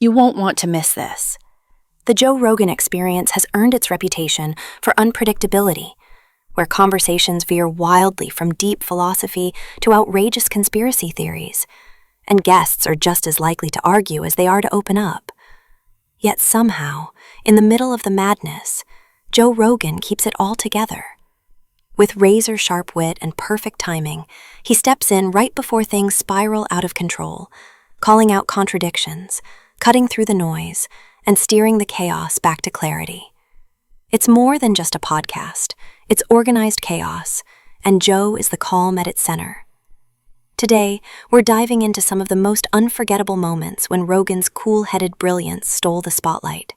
You won't want to miss this. The Joe Rogan Experience has earned its reputation for unpredictability, where conversations veer wildly from deep philosophy to outrageous conspiracy theories, and guests are just as likely to argue as they are to open up. Yet somehow, in the middle of the madness, Joe Rogan keeps it all together. With razor-sharp wit and perfect timing, he steps in right before things spiral out of control, calling out contradictions, cutting through the noise, and steering the chaos back to clarity. It's more than just a podcast. It's organized chaos, and Joe is the calm at its center. Today, we're diving into some of the most unforgettable moments when Rogan's cool-headed brilliance stole the spotlight.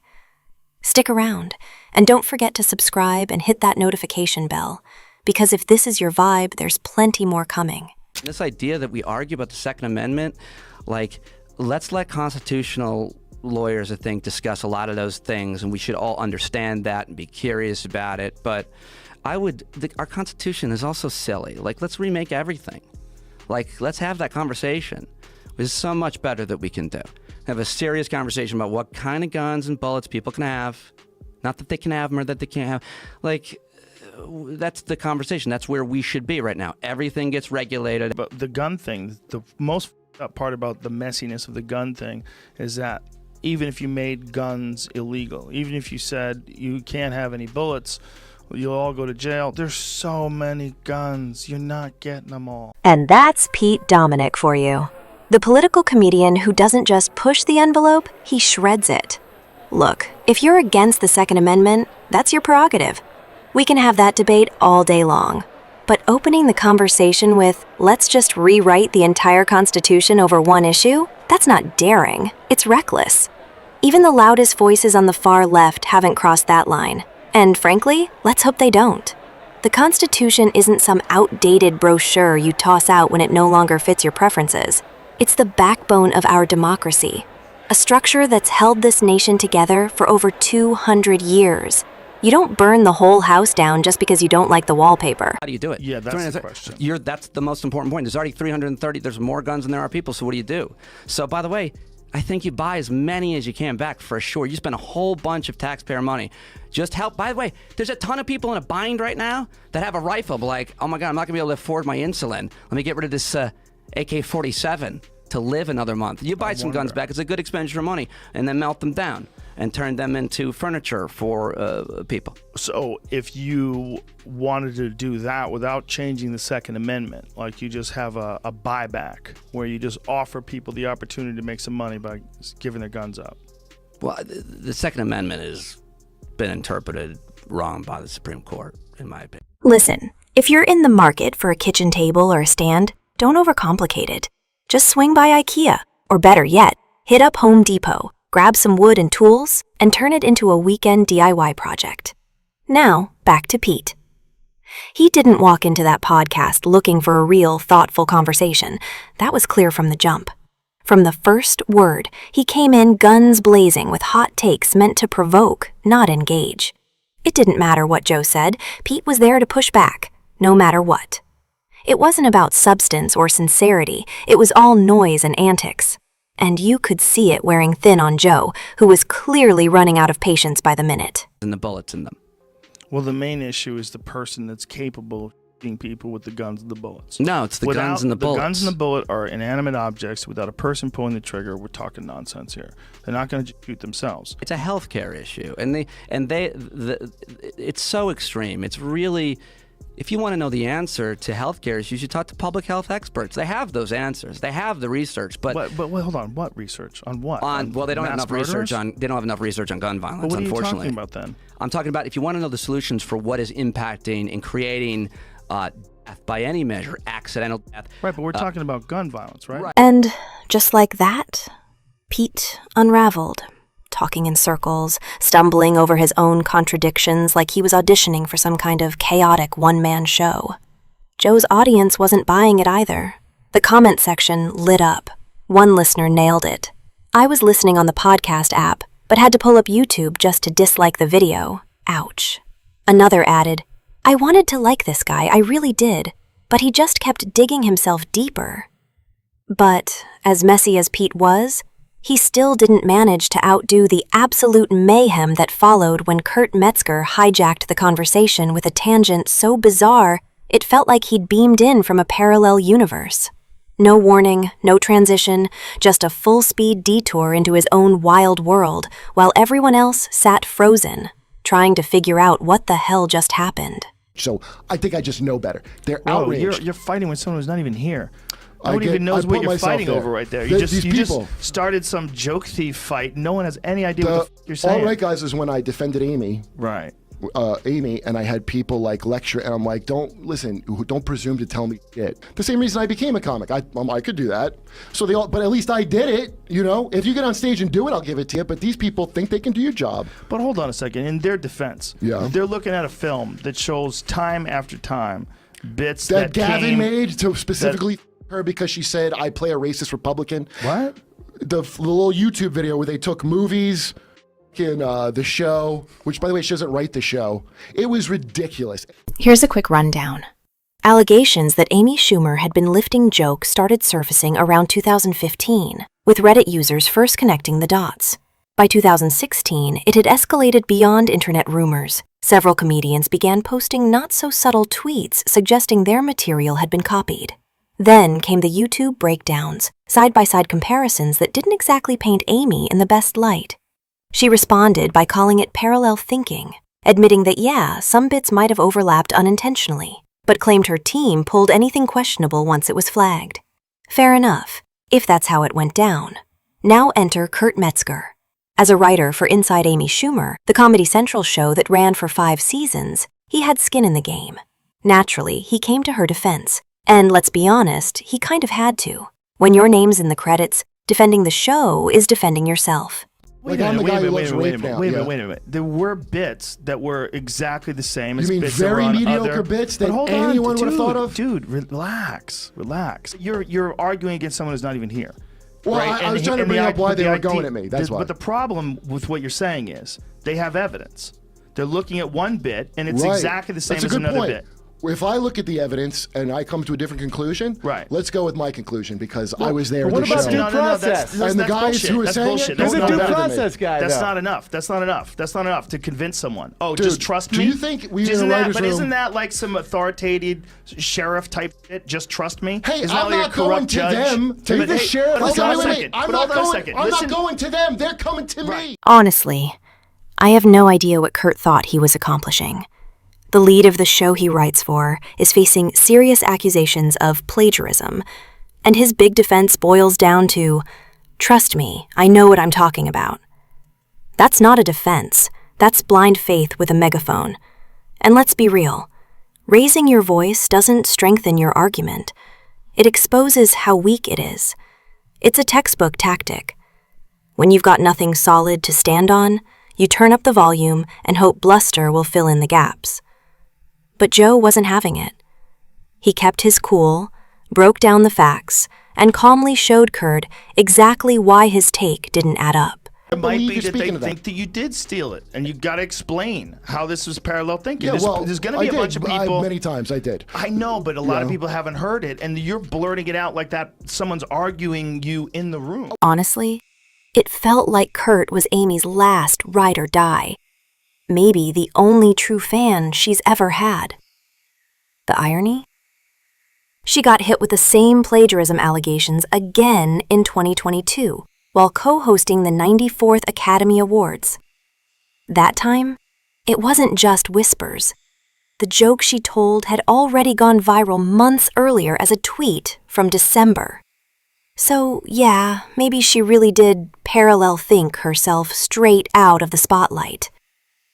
Stick around, and don't forget to subscribe and hit that notification bell, because if this is your vibe, there's plenty more coming. This idea that we argue about the Second Amendment, let's let constitutional lawyers, I think, discuss a lot of those things, and we should all understand that and be curious about it. But our Constitution is also silly. Let's remake everything. Let's have that conversation. There's so much better that we can do. Have a serious conversation about what kind of guns and bullets people can have. Not that they can have them or that they can't have. That's the conversation. That's where we should be right now. Everything gets regulated. But the gun thing, the most part about the messiness of the gun thing is that even if you made guns illegal, even if you said you can't have any bullets, you'll all go to jail. There's so many guns. You're not getting them all. And that's Pete Dominic for you. The political comedian who doesn't just push the envelope, he shreds it. Look, if you're against the Second Amendment, that's your prerogative. We can have that debate all day long. But opening the conversation with, let's just rewrite the entire Constitution over one issue, that's not daring, it's reckless. Even the loudest voices on the far left haven't crossed that line. And frankly, let's hope they don't. The Constitution isn't some outdated brochure you toss out when it no longer fits your preferences. It's the backbone of our democracy, a structure that's held this nation together for over 200 years. You don't burn the whole house down just because you don't like the wallpaper. How do you do it? Yeah, that's the question. That's the most important point. There's already 330. There's more guns than there are people, so what do? So, by the way, I think you buy as many as you can back for sure. You spend a whole bunch of taxpayer money. Just help. By the way, there's a ton of people in a bind right now that have a rifle, but oh my God, I'm not going to be able to afford my insulin. Let me get rid of this AK-47 to live another month. You buy some guns back. It's a good expenditure of money, and then melt them down and turn them into furniture for people. So if you wanted to do that without changing the Second Amendment, you just have a buyback where you just offer people the opportunity to make some money by giving their guns up. Well, the Second Amendment has been interpreted wrong by the Supreme Court, in my opinion. Listen, if you're in the market for a kitchen table or a stand, don't overcomplicate it. Just swing by IKEA, or better yet, hit up Home Depot. Grab some wood and tools, and turn it into a weekend DIY project. Now, back to Pete. He didn't walk into that podcast looking for a real, thoughtful conversation. That was clear from the jump. From the first word, he came in guns blazing with hot takes meant to provoke, not engage. It didn't matter what Joe said, Pete was there to push back, no matter what. It wasn't about substance or sincerity, it was all noise and antics. And you could see it wearing thin on Joe, who was clearly running out of patience by the minute. And the bullets in them. Well, the main issue is the person that's capable of shooting people with the guns and the bullets. No, it's the guns and the bullets. The guns and the bullet are inanimate objects. Without a person pulling the trigger, we're talking nonsense here. They're not going to shoot themselves. It's a healthcare issue, and it's so extreme. It's really. If you want to know the answer to healthcare issues, you should talk to public health experts. They have those answers. They have the research, but hold on. What research? On what? Well, they don't have enough research on. They don't have enough research on gun violence. What are you unfortunately. talking about then? I'm talking about if you want to know the solutions for what is impacting and creating death by any measure, accidental death. Right, but we're talking about gun violence, right? And just like that, Pete unraveled. Talking in circles, stumbling over his own contradictions like he was auditioning for some kind of chaotic one-man show. Joe's audience wasn't buying it either. The comment section lit up. One listener nailed it. I was listening on the podcast app, but had to pull up YouTube just to dislike the video. Ouch. Another added, I wanted to like this guy, I really did, but he just kept digging himself deeper. But, as messy as Pete was, he still didn't manage to outdo the absolute mayhem that followed when Kurt Metzger hijacked the conversation with a tangent so bizarre it felt like he'd beamed in from a parallel universe. No warning, no transition, just a full-speed detour into his own wild world, while everyone else sat frozen, trying to figure out what the hell just happened. So I think I just know better. They're Bro, outraged. you're fighting with someone who's not even here. Nobody even knows what you're fighting over right there. You just started some joke thief fight. No one has any idea what the you're saying. All right, guys, is when I defended Amy. Right. Amy, and I had people like lecture, and I'm like, don't presume to tell me shit. The same reason I became a comic. I could do that. So but at least I did it. You know, if you get on stage and do it, I'll give it to you. But these people think they can do your job. But hold on a second. In their defense, they're looking at a film that shows time after time bits that Gavin made to specifically her because she said I play a racist Republican. What? The little YouTube video where they took movies. In the show, which by the way, she doesn't write the show. It was ridiculous. Here's a quick rundown. Allegations that Amy Schumer had been lifting jokes started surfacing around 2015, with Reddit users first connecting the dots. By 2016, it had escalated beyond internet rumors. Several comedians began posting not-so-subtle tweets suggesting their material had been copied. Then came the YouTube breakdowns, side-by-side comparisons that didn't exactly paint Amy in the best light. She responded by calling it parallel thinking, admitting that some bits might have overlapped unintentionally, but claimed her team pulled anything questionable once it was flagged. Fair enough, if that's how it went down. Now enter Kurt Metzger. As a writer for Inside Amy Schumer, the Comedy Central show that ran for 5 seasons, he had skin in the game. Naturally, he came to her defense, and let's be honest, he kind of had to. When your name's in the credits, defending the show is defending yourself. Wait a minute. There were bits that were exactly the same as bits that were on mediocre bits that anyone would have thought of? Dude, relax. You're arguing against someone who's not even here. Well, right? I was trying to bring up why they were going at me. That's why. But the problem with what you're saying is they have evidence. They're looking at one bit, and it's exactly the same as another bit. If I look at the evidence and I come to a different conclusion, let's go with my conclusion because I was there. What about due process? And the guys who are saying it, there's a due process guy. That's not enough. That's not enough to convince someone. Oh, dude, just trust me. Do you think we in the writers' room? Isn't that like some authoritative sheriff type shit? Just trust me. Hey, I'm not going to them. Take the sheriff. Hold on a second. I'm not going to them. They're coming to me. Honestly, I have no idea what Kurt thought he was accomplishing. The lead of the show he writes for is facing serious accusations of plagiarism, and his big defense boils down to, "Trust me, I know what I'm talking about." That's not a defense. That's blind faith with a megaphone. And let's be real. Raising your voice doesn't strengthen your argument. It exposes how weak it is. It's a textbook tactic. When you've got nothing solid to stand on, you turn up the volume and hope bluster will fill in the gaps. But Joe wasn't having it. He kept his cool, broke down the facts, and calmly showed Kurt exactly why his take didn't add up. It might be that they think that you did steal it, and you got to explain how this was parallel thinking. There's going to be a bunch of people. Many times I did. I know, but a lot of people haven't heard it, and you're blurting it out like that. Someone's arguing you in the room. Honestly, it felt like Kurt was Amy's last ride or die. Maybe the only true fan she's ever had. The irony? She got hit with the same plagiarism allegations again in 2022 while co-hosting the 94th Academy Awards. That time, it wasn't just whispers. The joke she told had already gone viral months earlier as a tweet from December. So, maybe she really did parallel think herself straight out of the spotlight.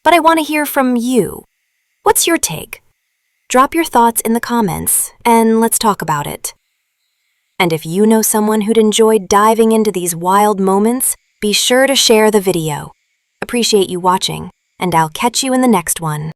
But I want to hear from you. What's your take? Drop your thoughts in the comments, and let's talk about it. And if you know someone who'd enjoy diving into these wild moments, be sure to share the video. Appreciate you watching, and I'll catch you in the next one.